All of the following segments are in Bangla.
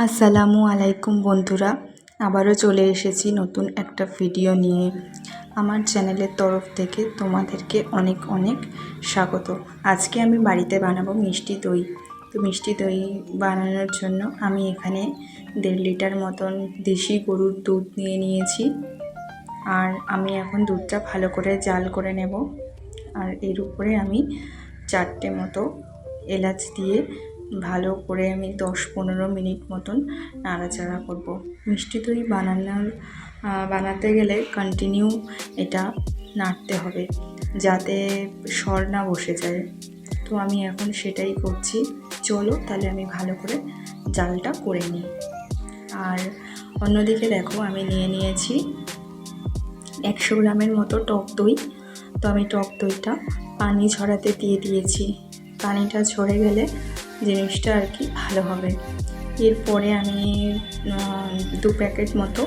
আসসালামু আলাইকুম বন্ধুরা, আবারও চলে এসেছি নতুন একটা ভিডিও নিয়ে। আমার চ্যানেলের তরফ থেকে তোমাদেরকে অনেক অনেক স্বাগত। আজকে আমি বাড়িতে বানাবো মিষ্টি দই। তো মিষ্টি দই বানানোর জন্য আমি এখানে 1.5 লিটার মতন দেশি গরুর দুধ নিয়ে নিয়েছি। আর আমি এখন দুধটা ভালো করে জাল করে নেব। আর এর উপরে আমি 4টে মতো এলাচ দিয়ে ভালো করে আমি 10-15 মিনিট মতন নাড়াচাড়া করব। মিষ্টি দই বানাতে গেলে কন্টিনিউ এটা নাড়তে হবে যাতে সর না বসে যায়। তো আমি এখন সেটাই করছি। চলো তাহলে আমি ভালো করে জালটা করে নিই। আর অন্যদিকে দেখো আমি নিয়ে নিয়েছি 100 গ্রামের মতো টক দই। তো আমি টক দইটা পানি ঝরাতে দিয়ে দিয়েছি। পানিটা ঝরে গেলে জিনিসটা আর কি ভালো হবে। এরপরে আমি 2 প্যাকেট মতো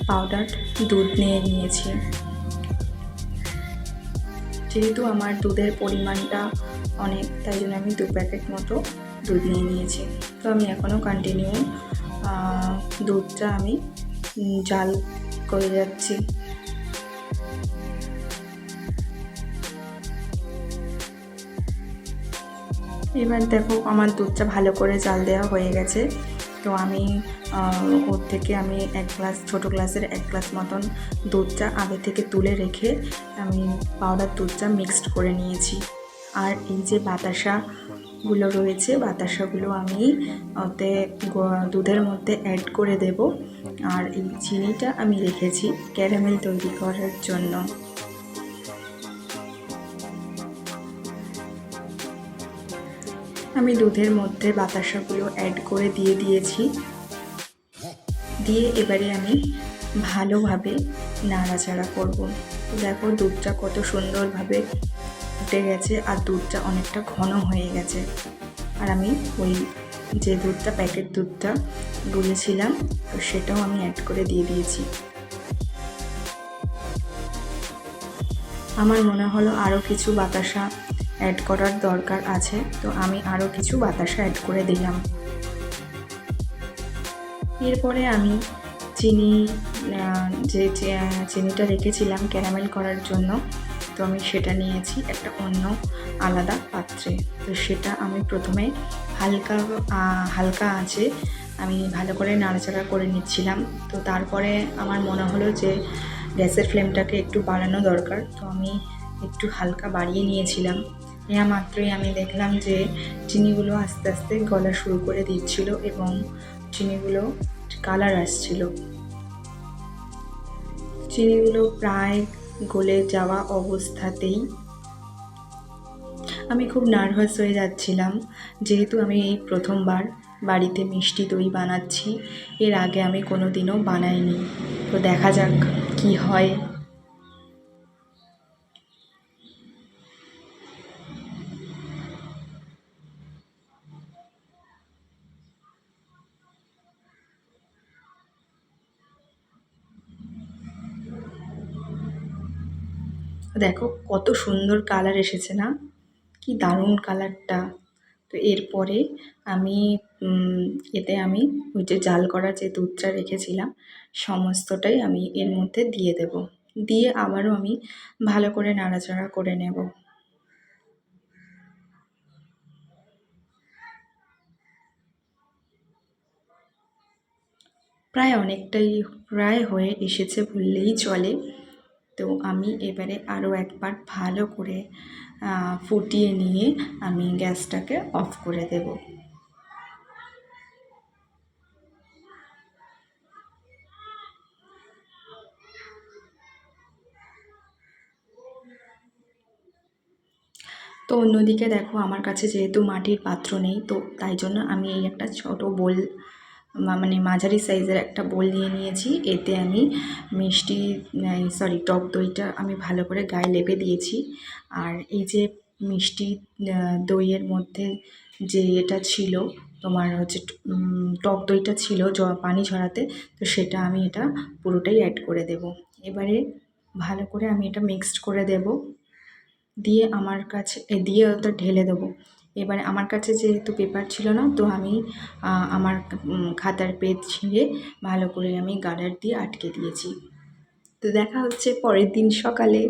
পাউডার দুধ নিয়ে নিয়েছি। যেহেতু আমার দুধের পরিমাণটা অনেক, তাই জন্য আমি 2 প্যাকেট মতো দুধ নিয়ে নিয়েছি। তো আমি এখনও কন্টিনিউ দুধটা আমি জাল করে যাচ্ছি। এবার দেখো আমার দুধটা ভালো করে জাল দেওয়া হয়ে গেছে। তো আমি ওর থেকে আমি ছোটো গ্লাসের 1 গ্লাস মতন দুধটা আগে থেকে তুলে রেখে আমি পাউডার দুধটা মিক্সড করে নিয়েছি। আর এই যে বাতাসাগুলো রয়েছে, বাতাসাগুলো আমি ওতে দুধের মধ্যে অ্যাড করে দেব। আর এই চিনিটা আমি রেখেছি ক্যারামেল তৈরি করার জন্য। আমি দুধের মধ্যে বাতাসাগুলো অ্যাড করে দিয়েছি। দিয়ে এবারে আমি ভালোভাবে নাড়াচাড়া করব। দেখো দুধটা কত সুন্দরভাবে ফুটে গেছে আর দুধটা অনেকটা ঘন হয়ে গেছে। আর আমি ওই যে দুধটা প্যাকেট দুধটা গুলেছিলাম তো সেটাও আমি অ্যাড করে দিয়েছি। আমার মনে হলো আরও কিছু বাতাসা অ্যাড করার দরকার আছে, তো আমি আরও কিছু বাতাসা অ্যাড করে দিলাম। এরপরে আমি চিনিটা রেখেছিলাম ক্যারামেল করার জন্য, তো আমি সেটা নিয়েছি একটা অন্য আলাদা পাত্রে। তো সেটা আমি প্রথমে হালকা আঁচে আমি ভালো করে নাড়াচাড়া করে নিচ্ছিলাম। তো তারপরে আমার মনে হলো যে গ্যাসের ফ্লেমটাকে একটু বাড়ানো দরকার, তো আমি একটু হালকা বাড়িয়ে নিয়েছিলাম। নেওয়া মাত্রই আমি দেখলাম যে চিনিগুলো আস্তে আস্তে গলা শুরু করে দিচ্ছিল এবং চিনিগুলো কালার আসছিল। চিনিগুলো প্রায় গলে যাওয়া অবস্থাতেই আমি খুব নার্ভাস হয়ে যাচ্ছিলাম, যেহেতু আমি এই প্রথমবার বাড়িতে মিষ্টি দই বানাচ্ছি। এর আগে আমি কোনো দিনও বানাইনি। তো দেখা যাক কি হয়। দেখো কত সুন্দর কালার এসেছে না, কি দারুণ কালারটা। তো এরপরে আমি এতে আমি ওই যে জাল করা যে দুধটা রেখেছিলাম সমস্তটাই আমি এর মধ্যে দিয়ে দেব। দিয়ে আবারও আমি ভালো করে নাড়াচাড়া করে নেব। প্রায় হয়ে এসেছে বললেই চলে। তো আমি এবারে আরও একবার ভালো করে ফুটিয়ে নিয়ে আমি গ্যাসটাকে অফ করে দেব। তো অন্যদিকে দেখো আমার কাছে যেহেতু মাটির পাত্র নেই, তো তাই জন্য আমি এই একটা ছোট বোল মানে মাঝারি সাইজের একটা বোল নিয়ে নিয়েছি। এতে আমি টক দইটা আমি ভালো করে গায়ে লেপে দিয়েছি। আর এই যে মিষ্টি দইয়ের মধ্যে যে এটা ছিল তোমার হচ্ছে টক দইটা ছিল পানি ঝরাতে, তো সেটা আমি এটা পুরোটাই অ্যাড করে দেব। এবারে ভালো করে আমি এটা মিক্সড করে দেব। দিয়ে ওটা ঢেলে দেবো। এবারে আমার কাছে যেহেতু পেপার ছিল না, তো আমি আমার খাতার পেজ ছিঁড়ে ভালো করে আমি গার্ডার দিয়ে আটকে দিয়েছি। তো দেখা হচ্ছে পরের দিন সকালে।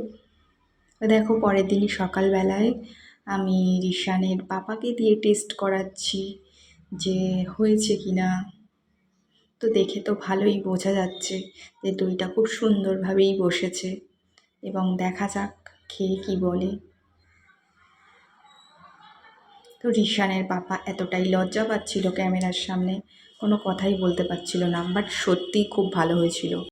দেখো পরের দিনই সকালবেলায় আমি রিশানের পাপাকে দিয়ে টেস্ট করাচ্ছি যে হয়েছে কি না। তো দেখে তো ভালোই বোঝা যাচ্ছে যে দইটা খুব সুন্দরভাবেই বসেছে, এবং দেখা যাক খেয়ে কি বলে। তো রিশানের পাপা এতটাই লজ্জা পাচ্ছিল ক্যামেরার সামনে, কোনো কথাই বলতে পারছিল না, বাট সত্যিই খুব ভালো হয়েছিল।